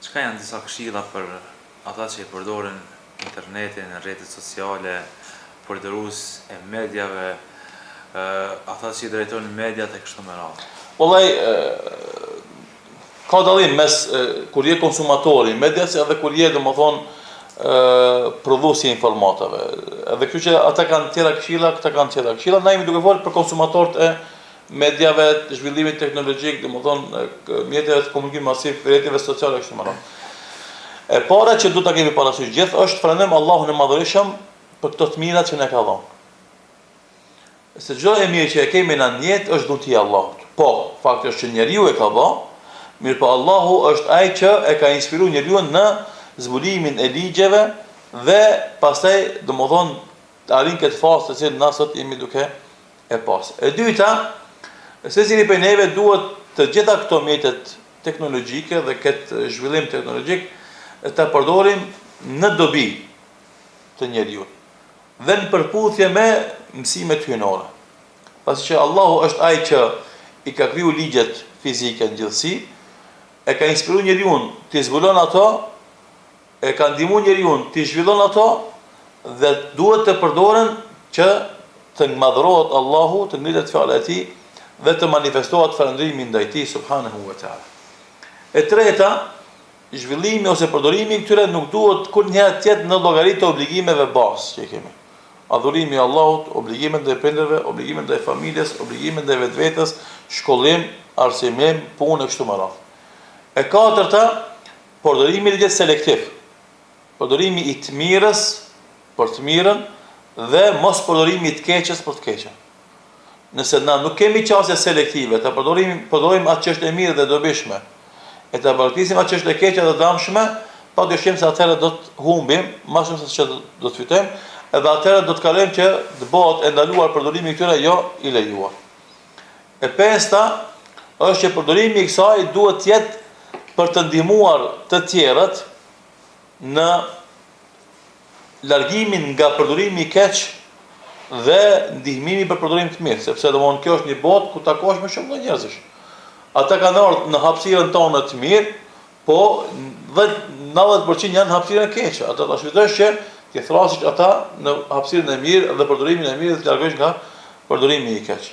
Çka janë disa këshilla për ata që i përdorin internetin, rrjetet sociale, përdorues e mediave, ata që i drejtojnë mediat e kështu me radhë? Wallahi, ka dallim mes kur je konsumatori i medias edhe kur je prodhuesi i informatave. Edhe kështu që ata kanë tjera këshilla, këta kanë tjera këshilla. Na jemi duke folur për konsumatorët e mediave, zhvillimit teknologjik, mjeteve të komunikimit masiv, rrjeteve sociale kështu me radhë. E para që duhet ta kemi parasysh gjithë është falenderojm Allahun e Madhërisëm për këto të mirat që na ka dhënë. Se çdo e mirë që e kemi në jetë është dhunti i Allahut. Po, fakti është që njeriu e ka dhënë, mirë po Allahu është ai që e ka inspiruar njeriu në zbulimin e ligjeve dhe pastaj arrin këtë fazë të cilën na sot jemi duke e pas. E dyta, secili prej neve duhet të gjitha këto mjetet teknologjike dhe këtë zhvillim teknologjik të përdorim në dobi të njeriu dhe në përputhje me mësimet hyjnore. Pasi që Allahu është ai që i ka kriju ligjet fizike në gjithësi, e ka inspiruar njeriu të zbulon ato, e ka ndihmuar njeriu të zhvillon ato dhe duhet të përdoren që të madhrohet Allahu, të ngritet fjala e tij dhe të manifestohet falëndrimi ndaj tij subhanahu wa taala. E treta, zhvillimi ose përdorimi këtyre nuk duhet kurrëherë të jetë në llogaritë të obligimeve bazë që kemi. Adhurimi i Allahut, obligimet ndaj prindërve, obligimet ndaj familjes, obligimet ndaj vetvetes, shkollim, arsimim, punë kështu me radhë. E katërta, përdorimi i jetë selektiv. Përdorimi i të mirës për të mirën dhe mos përdorimi i të keqes për të keqen. Nëse na nuk kemi qasje selektive, të përdorim atë që është e mirë dhe dobishme, e të bërtisim atë që është e keqe dhe dëmshme, padyshim se atëherë do të humbim, më shumë se që do të fitojmë, edhe atëherë do të kalojmë që të bëhet e ndaluar përdorimi i këtyre, jo i lejuar. E pesta është që përdorimi i kësaj duhet të jetë për të ndihmuar të tjerët në largimin nga përdorimi i keq dhe ndihmimi për përdorim të mirë, sepse domthonë kjo është një botë ku takosh me shumë njerëzish. Ata kanë ardhur në hapësirën tonë të mirë, po 90% janë në hapësirën e keqe. Ata ta shfrytësh që ti thrasësh ata në hapësirën e mirë dhe përdorimin e mirë dhe të largosh nga përdorimi i keq.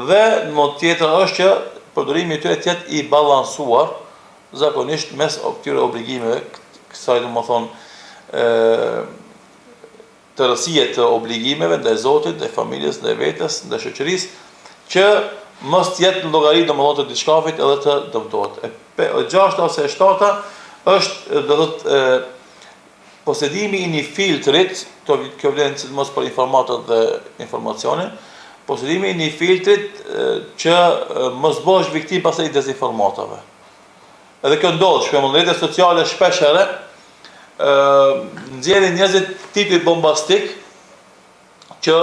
Dhe në mod tjetër është që përdorimi i tyre të jetë i balancuar zakonisht mes këtyre obligimeve, kësaj të rësie të obligimeve ndaj Zotit, ndaj familjes, ndaj vetes, ndaj shoqërisë, që mos të jetë në llogari të diçkafit edhe të dëmtohet. E gjashta ose e shtata është posedimi i një filtrit, kjo vlen sidomos për informatat dhe informacionin, posedimi i një filtrit që mos bëhesh viktim pastaj i dezinformatave. Edhe kjo ndodh, shpembull në rrjetet sociale shpeshherë nxjerrin njerëzit tituj bombastik që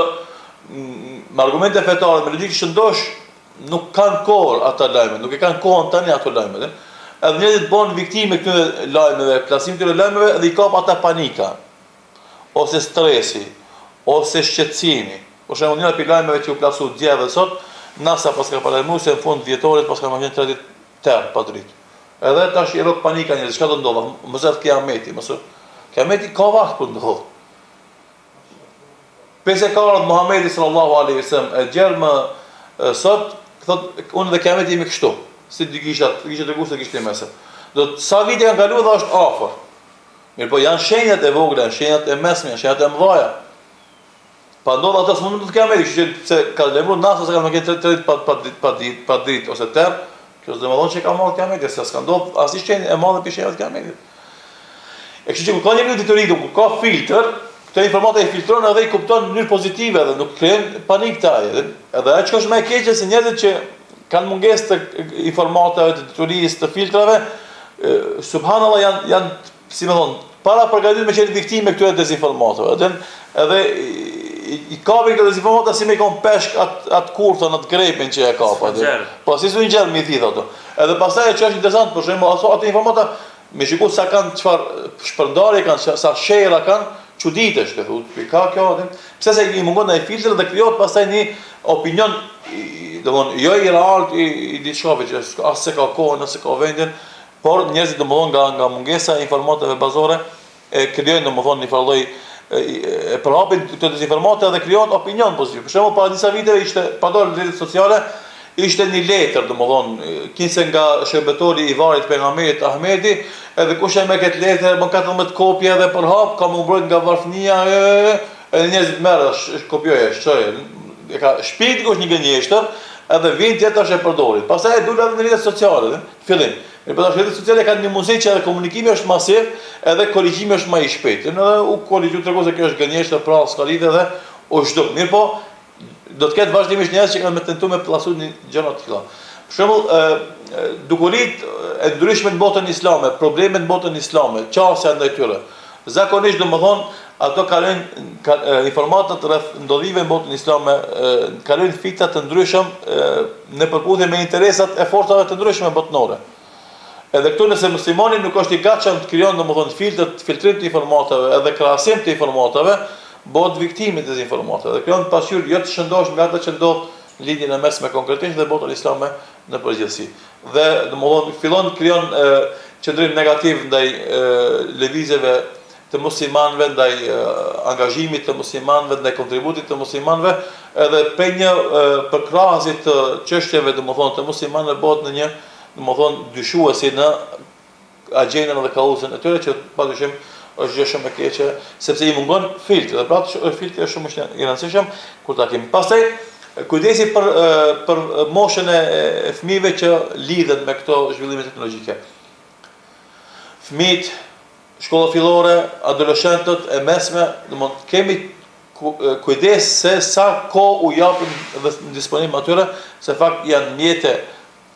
me argumente fetare, me logjikë shëndosh nuk kanë kohë ata lajme, nuk e kanë kohën tani ato lajme. Edhe njerëzit bëhen viktime këtyre lajmeve, plasimit këtyre lajmeve dhe i kap ata panika, ose stresi, ose shqetësimi. Për shembull, njëra prej lajmeve që u plasu dje dhe sot, NASA pas ka paralajmëruar se në fund vjetorit pas ka marrë 3 ditë terr pa dritë. Edhe tash i rrok panika njerëzit, çka do ndodh? Mos e kiameti, kiameti ka vakt për ndodh. Pse ka ardhur Muhamedi sallallahu alaihi wasallam e gjerë më sot, thotë unë dhe kiameti jemi kështu. Si dy gishtat e gustë kishte mëse. Do të sa vite kanë kaluar dhe është afër. Mirë, po janë shenjat e vogla, shenjat e mesme, shenjat e mëdha. Pa ndodh ato s'mund të kiameti, kështu që se ka lëmur NASA se kanë marrë 3 pa ditë ose terr. Kjo s'do të thonë që ka marrë kiameti, se s'ka ndodhur asnjë shenjë e madhe për shenjat e kiametit. E kështu që kur ka një detyrim, kur ka filtr, këtë informata i filtron edhe i kupton në mënyrë pozitive dhe nuk krijon panikë të ajë. Edhe ajo që është më e keqe se njerëzit që kanë mungesë të informatave, të detyrisë, të filtrave, subhanallahu janë, si më thon, para përgatitur me qenë viktime këtyre dezinformatave. Edhe i kapin këto dezinformata si me i kon peshk atë kurthën, atë grepin që e kapa. Po si su ngjerr mi thith ato. Edhe pastaj që është interesant, për shembull, ato informata me shikoj sa kanë çfarë shpërndarje kanë, sa shera kanë, çuditësh të thotë. Ka kjo, pse se i mungon ai filtr dhe krijohet pastaj një opinion, domthon jo i realt i diçka që as se ka kohën, as se ka vendin, por njerëzit domethënë nga mungesa e informatave bazore krijojnë domethënë një farë lloj e përhapin këto dezinformata dhe krijohen opinion pozitiv. Për shembull, para disa viteve ishte pador në rrjetet sociale ishte një letër, domethënë, kinse nga shërbetori i varrit pejgamberit Ahmedi, edhe kush e me këtë letër, më 14 kopje edhe përhap, ka më mbrojt nga varfënia, edhe njerëzit merr, kopjoje, shçoje, e ka shpejt kush një gënjeshtër, edhe vin tjetër është e përdorit. Pastaj e dula në rrjetet sociale, fillim. Por rrjetet sociale kanë një mundësi që edhe komunikimi është masiv, edhe korrigjimi është më i shpejtë. Edhe u korrigju tregon se kjo është gënjeshtër, pra s'ka lidhje dhe u zhduk. Mirë po, do të ketë vazhdimisht njerëz që kanë me tentuar me plasu një gjëra të tilla. Për shembull, dukuritë e ndryshme në botën islame, problemet në botën islame, qasja ndaj tyre. Zakonisht domethënë ato kalojnë informatat rreth ndodhive në botën islame, kalojnë fikta të ndryshëm në përputhje me interesat e forcave të ndryshme botënore. Edhe këtu nëse muslimani nuk është i gatshëm të krijon domethënë filtrim të informatave edhe krahasim të informatave, bëhet viktimë të dezinformatave dhe krijon pasqyrë jo të shëndosh me ato që ndodh në lidhjen e mesme konkretisht dhe botën islame në përgjithësi. Dhe domethënë fillon krijon qëndrim negativ ndaj lëvizjeve të muslimanëve, ndaj angazhimit të muslimanëve, ndaj kontributit të muslimanëve, edhe për një përkrahje të çështjeve domethënë të muslimanëve bëhet në një domethënë dyshuesi në agjendën dhe kauzën e tyre që padyshim është gjë shumë e keqe sepse i mungon filtri dhe pra filtri është shumë i rëndësishëm kur ta kemi. Pastaj kujdesi për moshën e fëmijëve që lidhen me këto zhvillime teknologjike. Fëmijët, shkolla fillore, adoleshentët e mesme, domethënë kemi kujdes se sa kohë u japim dhe në disponim atyre, se fakt janë mjete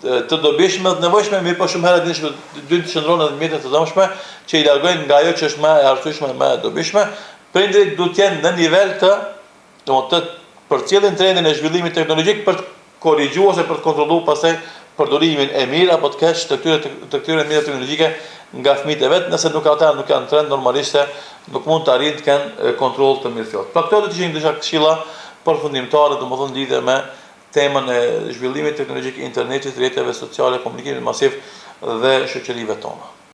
të dobishme dhe të nevojshme, mirë po shumë herë dy të qëndronë edhe mjete të dëmshme që i largojnë nga ajo që është më e arsyeshme dhe më e dobishme. Prindrit duhet të jenë në nivel të përcjellin trendin e zhvillimit teknologjik për të korrigjuar ose për të kontrolluar pastaj përdorimin e mirë apo të keq të këtyre mjeteve teknologjike nga fëmijët e vet, nëse nuk ata nuk kanë trend normalisht nuk mund të arrijnë të kenë kontroll të mirëfillt. Pra këto do të ishin disa këshilla përfundimtare, domethënë lidhe me temën e zhvillimit teknologjik, internetit, rrjeteve sociale, komunikimit masiv dhe shoqërive tona.